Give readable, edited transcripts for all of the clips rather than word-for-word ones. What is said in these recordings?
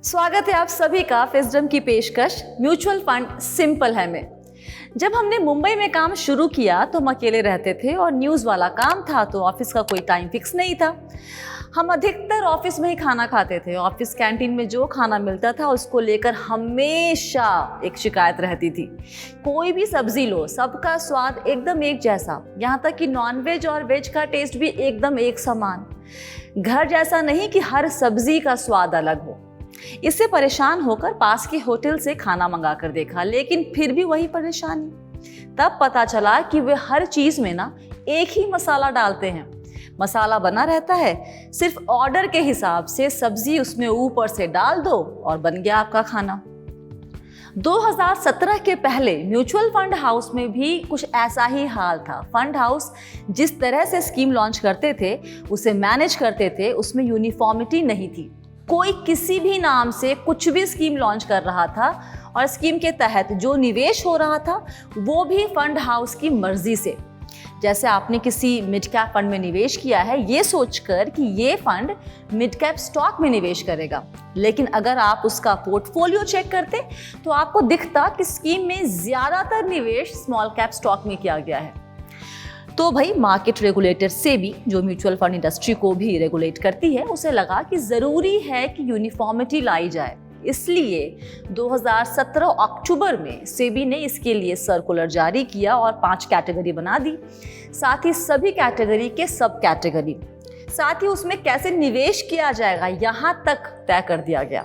स्वागत है आप सभी का फिजडम की पेशकश म्यूचुअल फंड सिंपल है में। जब हमने मुंबई में काम शुरू किया तो हम अकेले रहते थे और न्यूज़ वाला काम था, तो ऑफिस का कोई टाइम फिक्स नहीं था। हम अधिकतर ऑफिस में ही खाना खाते थे। ऑफिस कैंटीन में जो खाना मिलता था उसको लेकर हमेशा एक शिकायत रहती थी। कोई भी सब्जी लो, सबका स्वाद एकदम एक जैसा, यहाँ तक कि नॉनवेज और वेज का टेस्ट भी एकदम एक समान। घर जैसा नहीं कि हर सब्जी का स्वाद अलग हो। इससे परेशान होकर पास के होटल से खाना मंगा कर देखा, लेकिन फिर भी वही परेशानी। तब पता चला कि वे हर चीज में ना एक ही मसाला डालते हैं। मसाला बना रहता है, सिर्फ ऑर्डर के हिसाब से सब्जी उसमें ऊपर से डाल दो और बन गया आपका खाना। 2017 के पहले म्यूचुअल फंड हाउस में भी कुछ ऐसा ही हाल था। फंड हाउस जिस तरह से स्कीम लॉन्च करते थे, उसे मैनेज करते थे, उसमें यूनिफॉर्मिटी नहीं थी। कोई किसी भी नाम से कुछ भी स्कीम लॉन्च कर रहा था और स्कीम के तहत जो निवेश हो रहा था वो भी फंड हाउस की मर्जी से। जैसे आपने किसी मिड कैप फंड में निवेश किया है ये सोचकर कि ये फंड मिड कैप स्टॉक में निवेश करेगा, लेकिन अगर आप उसका पोर्टफोलियो चेक करते तो आपको दिखता कि स्कीम में ज्यादातर निवेश स्मॉल कैप स्टॉक में किया गया है। तो भाई मार्केट रेगुलेटर सेबी, जो म्यूचुअल फंड इंडस्ट्री को भी रेगुलेट करती है, उसे लगा कि जरूरी है कि यूनिफॉर्मिटी लाई जाए। इसलिए 2017 अक्टूबर में सेबी ने इसके लिए सर्कुलर जारी किया और 5 कैटेगरी बना दी। साथ ही सभी कैटेगरी के सब कैटेगरी, साथ ही उसमें कैसे निवेश किया जाएगा यहाँ तक तय कर दिया गया।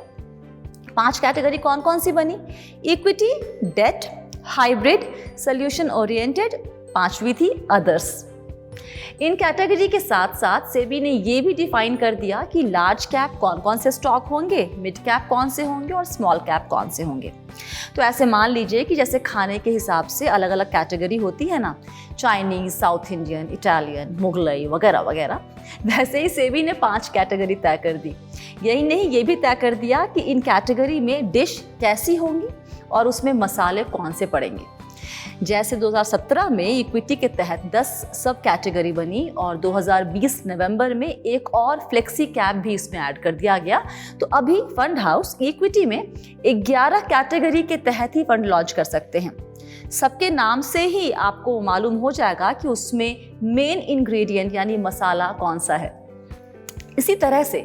5 कैटेगरी कौन कौन सी बनी? Equity, debt, hybrid, solution oriented, 5वीं थी अदर्स। इन कैटेगरी के साथ साथ सेबी ने ये भी डिफाइन कर दिया कि लार्ज कैप कौन कौन से स्टॉक होंगे, मिड कैप कौन से होंगे और स्मॉल कैप कौन से होंगे। तो ऐसे मान लीजिए कि जैसे खाने के हिसाब से अलग अलग कैटेगरी होती है ना, Chinese, south Indian, Italian, Mughlai वगैरह वगैरह, वैसे ही सेबी ने 5 कैटेगरी तय कर दी। यही नहीं, ये भी तय कर दिया कि इन कैटेगरी में डिश कैसी होंगी और उसमें मसाले कौन से पड़ेंगे। जैसे 2017 में इक्विटी के तहत 10 सब कैटेगरी बनी और 2020 नवंबर में एक और फ्लेक्सी कैप भी इसमें ऐड कर दिया गया। तो अभी फंड हाउस इक्विटी में 11 कैटेगरी के तहत ही फंड लॉन्च कर सकते हैं। सबके नाम से ही आपको मालूम हो जाएगा कि उसमें मेन इंग्रेडिएंट यानी मसाला कौन सा है। इसी तरह से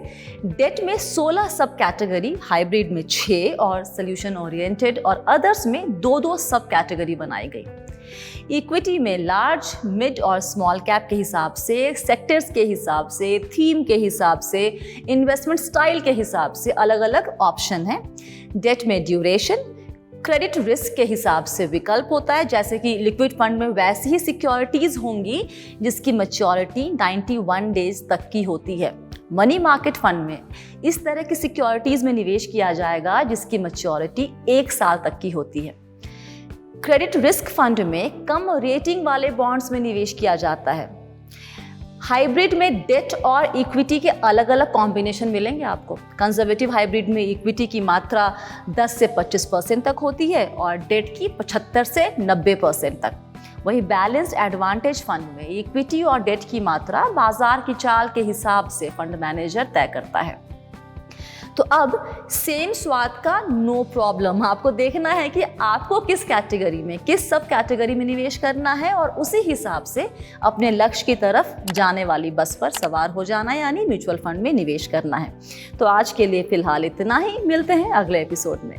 डेट में 16 सब कैटेगरी, हाइब्रिड में 6 और सोल्यूशन ओरिएंटेड और अदर्स में 2-2 सब कैटेगरी बनाई गई। इक्विटी में लार्ज, मिड और स्मॉल कैप के हिसाब से, सेक्टर्स के हिसाब से, थीम के हिसाब से, इन्वेस्टमेंट स्टाइल के हिसाब से अलग अलग ऑप्शन हैं। डेट में ड्यूरेशन, क्रेडिट रिस्क के हिसाब से विकल्प होता है। जैसे कि लिक्विड फंड में वैसी ही सिक्योरिटीज होंगी जिसकी मैच्योरिटी 91 डेज तक की होती है। मनी मार्केट फंड में इस तरह की सिक्योरिटीज में निवेश किया जाएगा जिसकी मैच्योरिटी 1 साल तक की होती है। क्रेडिट रिस्क फंड में कम रेटिंग वाले बॉन्ड्स में निवेश किया जाता है। हाइब्रिड में डेट और इक्विटी के अलग अलग कॉम्बिनेशन मिलेंगे आपको। कंजर्वेटिव हाइब्रिड में इक्विटी की मात्रा 10 से 25% तक होती है और डेट की 75 से 90% तक। वही बैलेंस्ड एडवांटेज फंड में इक्विटी और डेट की मात्रा बाजार की चाल के हिसाब से फंड मैनेजर तय करता है। तो अब सेम स्वाद का नो प्रॉब्लम, आपको देखना है कि आपको किस कैटेगरी में, किस सब कैटेगरी में निवेश करना है और उसी हिसाब से अपने लक्ष्य की तरफ जाने वाली बस पर सवार हो जाना है, यानी म्यूचुअल फंड में निवेश करना है। तो आज के लिए फिलहाल इतना ही, मिलते हैं अगले एपिसोड में।